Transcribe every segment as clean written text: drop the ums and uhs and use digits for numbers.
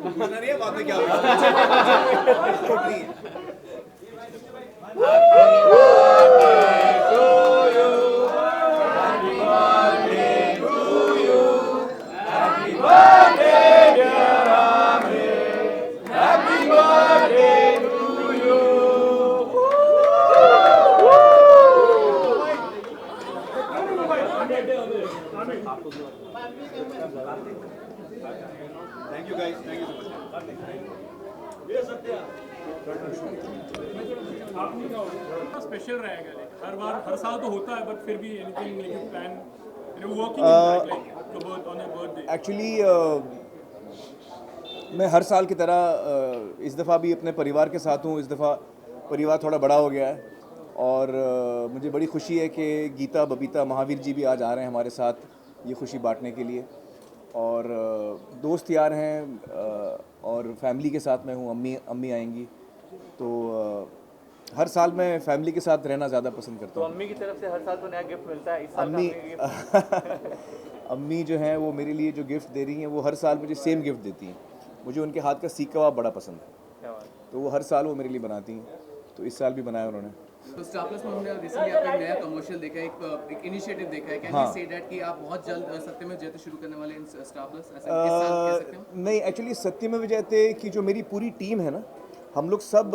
पूछना नहीं है बाद में क्या होगा। नहीं है। Thank you guys, thank you so much. Special रहेगा लाइक हर बार हर साल तो होता है बट फिर भी anything like you plan you working like to birth on your birthday actually मैं हर साल की तरह इस दफ़ा भी अपने परिवार के साथ हूँ। इस दफ़ा परिवार थोड़ा बड़ा हो गया है और मुझे बड़ी खुशी है कि गीता, बबीता, महावीर जी भी आज आ रहे हैं हमारे साथ ये खुशी बांटने के लिए। और दोस्त यार हैं और फैमिली के साथ मैं हूँ। अम्मी आएंगी तो हर साल मैं फैमिली के साथ रहना ज़्यादा पसंद करता हूँ। तो अम्मी की तरफ से हर साल तो नया गिफ्ट मिलता है, इस साल अम्मी का गिफ्ट अम्मी जो हैं वो मेरे लिए जो गिफ्ट दे रही हैं वो हर साल मुझे सेम गिफ्ट देती हैं। मुझे उनके हाथ का सीख कबाब बड़ा पसंद है क्या बात। तो वो हर साल वो मेरे लिए बनाती हैं। तो इस साल भी बनाया उन्होंने। तो स्टार प्लस में हमने रिसेंटली आपका एक नया कमर्शियल देखा है, एक इनिशिएटिव देखा है। कैन यू से दैट कि आप बहुत जल्द सत्यमेव जयते शुरू करने वाले हैं स्टार प्लस, ऐसा इस साल कह सकते हैं? नहीं, एक्चुअली सत्यमेव जयते की जो मेरी पूरी टीम है ना, हम लोग सब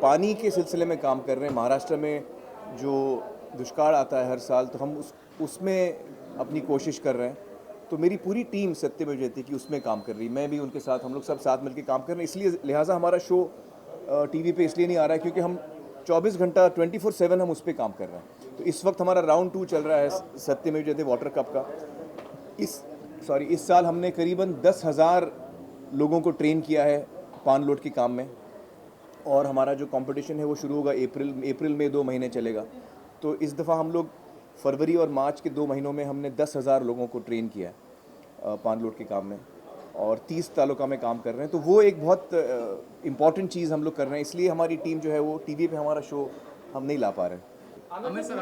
पानी के सिलसिले में काम कर रहे हैं। महाराष्ट्र में जो दुष्काल आता है हर साल तो हम उसमें अपनी कोशिश कर रहे हैं। तो मेरी पूरी टीम सत्यमेव जयते की उसमें काम कर रही है। मैं भी उनके साथ, हम लोग सब साथ मिलकर काम कर रहे हैं। इसलिए लिहाजा हमारा शो टीवी पे इसलिए नहीं आ रहा है क्योंकि हम 24 घंटा 24/7 हम उस पर काम कर रहे हैं। तो इस वक्त हमारा राउंड 2 चल रहा है सत्यमेव जयते वाटर कप का। इस साल हमने करीबन 10,000 लोगों को ट्रेन किया है पान लोड के काम में। और हमारा जो कंपटीशन है वो शुरू होगा अप्रैल में 2 महीने चलेगा। तो इस दफ़ा हम लोग फरवरी और मार्च के 2 महीनों में हमने 10,000 लोगों को ट्रेन किया है पान लोड के काम में और 30 तालुका में काम कर रहे हैं। तो वो एक बहुत इम्पॉर्टेंट चीज़ हम लोग कर रहे हैं। इसलिए हमारी टीम जो है वो टीवी पे हमारा शो हम नहीं ला पा रहे हैं। Aamir sir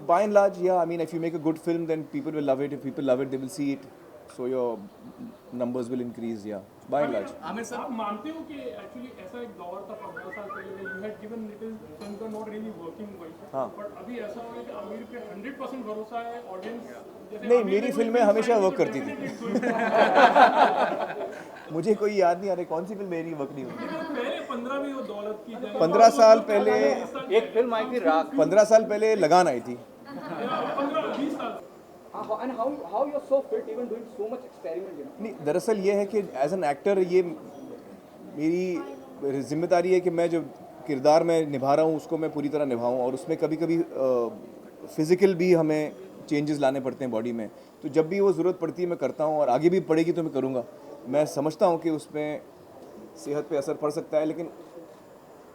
By and large, yeah. I mean, if you make a good film, then people will love it. If people love it, they will see it. So your numbers will increase, yeah. By and large. Aamir sir आप मानते हो कि actually ऐसा एक दौर था 15 साल पहले you had given little film का नॉट रियली वर्किंग वाइज हाँ। बट अभी ऐसा हो गया कि आमिर पे 100% भरोसा है ऑडियंस नहीं, मेरी फिल्में हमेशा वर्क करती थी। मुझे कोई याद नहीं आ रही कौन सी फिल्म मेरी वर्क नहीं हुई। पहले 15 में वो दौलत की 15 साल पहले एक फिल्म आई थी राग। 15 साल पहले लगान आई थी। 15-20 साल And how you're so fit even doing so much experiment, you know? नहीं, दरअसल ये है कि एज एन एक्टर ये मेरी जिम्मेदारी है कि मैं जो किरदार में निभा रहा हूँ उसको मैं पूरी तरह निभाऊँ। और उसमें कभी कभी फिज़िकल भी हमें चेंजेस लाने पड़ते हैं बॉडी में। तो जब भी वो ज़रूरत पड़ती है मैं करता हूँ और आगे भी पड़ेगी तो मैं करूँगा। मैं समझता हूँ कि उसमें सेहत पे असर पड़ सकता है लेकिन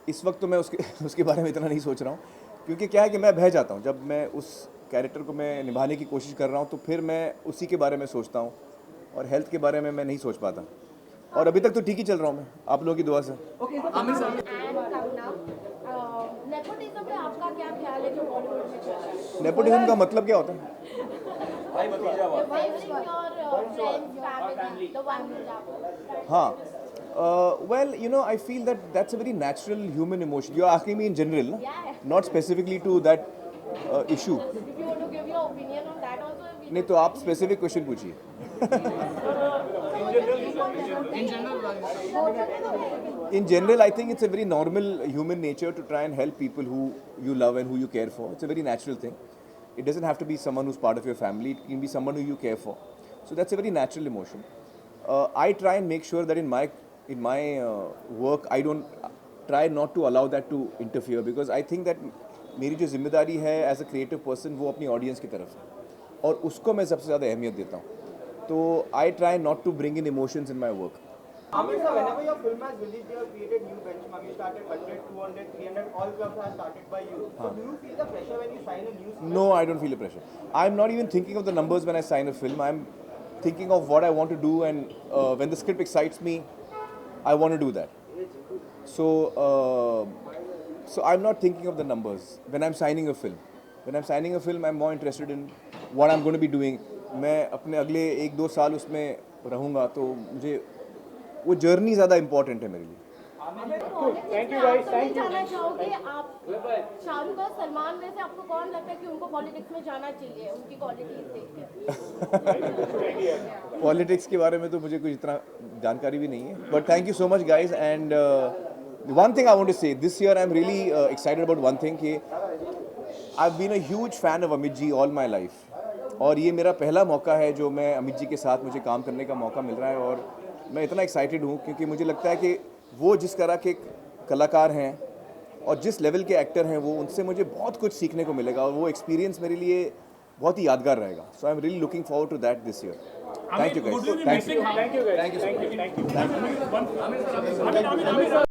इस वक्त तो मैं उसके बारे में इतना नहीं सोच रहा हूँ क्योंकि क्या है कि मैं बह जाता हूँ। जब मैं उस कैरेक्टर को मैं निभाने की कोशिश कर रहा हूँ तो फिर मैं उसी के बारे में सोचता हूँ और हेल्थ के बारे में मैं नहीं सोच पाता। और अभी तक तो ठीक ही चल रहा हूँ मैं, आप लोगों की दुआ से। आमिर सर नेपोटिज्म पे आपका क्या ख्याल है जो बॉलीवुड में चल रहा है? नेपोटिज्म का मतलब क्या होता है? हाँ, well, you know, I feel that that's a very natural human emotion. You're asking me in general, na? Yeah. Not specifically to that issue. If you want to give your opinion on that also, नहीं तो आप specific question पूछिए। In general In general, I think it's a very normal human nature to try and help people who you love and who you care for. It's a very natural thing. It doesn't have to be someone who's part of your family. It can be someone who you care for. So that's a very natural emotion. I try and make sure that in my work, I don't try not to allow that to interfere because I think that मेरी जो जिम्मेदारी है as a creative person वो अपनी audience की तरफ है और उसको मैं सबसे ज़्यादा अहमियत देता हूँ। तो I try not to bring in emotions in my work. Amir sir, whenever your film has released, you have created new benchmark. You started 100, 200, 300, all clubs are started by you. So do you feel the pressure when you sign a new film? No, I don't feel the pressure. I'm not even thinking of the numbers when I sign a film. I'm thinking of what I want to do and when the script excites me, I want to do that. So, so I'm not thinking of the numbers when I'm signing a film. When I'm signing a film, I'm more interested in what I'm going to be doing, मैं अपने अगले 1-2 साल उसमें रहूँगा तो मुझे वो journey ज़्यादा इम्पोर्टेंट है मेरे लिए। Thank you guys, thank you. जानना चाहोगे आप शाहरुख और सलमान में से आपको कौन लगता है कि उनको पॉलिटिक्स में जाना चाहिए उनकी क्वालिटीज देखकर? पॉलिटिक्स के बारे में तो मुझे कुछ इतना जानकारी भी नहीं है, but thank you so much guys. And one thing I want to say, this year I am really excited about one thing कि I have been a huge fan of Amit ji all my life, और ये मेरा पहला मौका है जो मैं अमित जी के साथ मुझे काम करने का मौका मिल रहा है, और मैं इतना एक्साइटेड हूँ क्योंकि मुझे लगता है कि वो जिस तरह के कलाकार हैं और जिस लेवल के एक्टर हैं वो, उनसे मुझे बहुत कुछ सीखने को मिलेगा, और वो एक्सपीरियंस मेरे लिए बहुत ही यादगार रहेगा। So I am really looking forward to that this year. Thank you guys, thank you, thank you, thank you, thank you.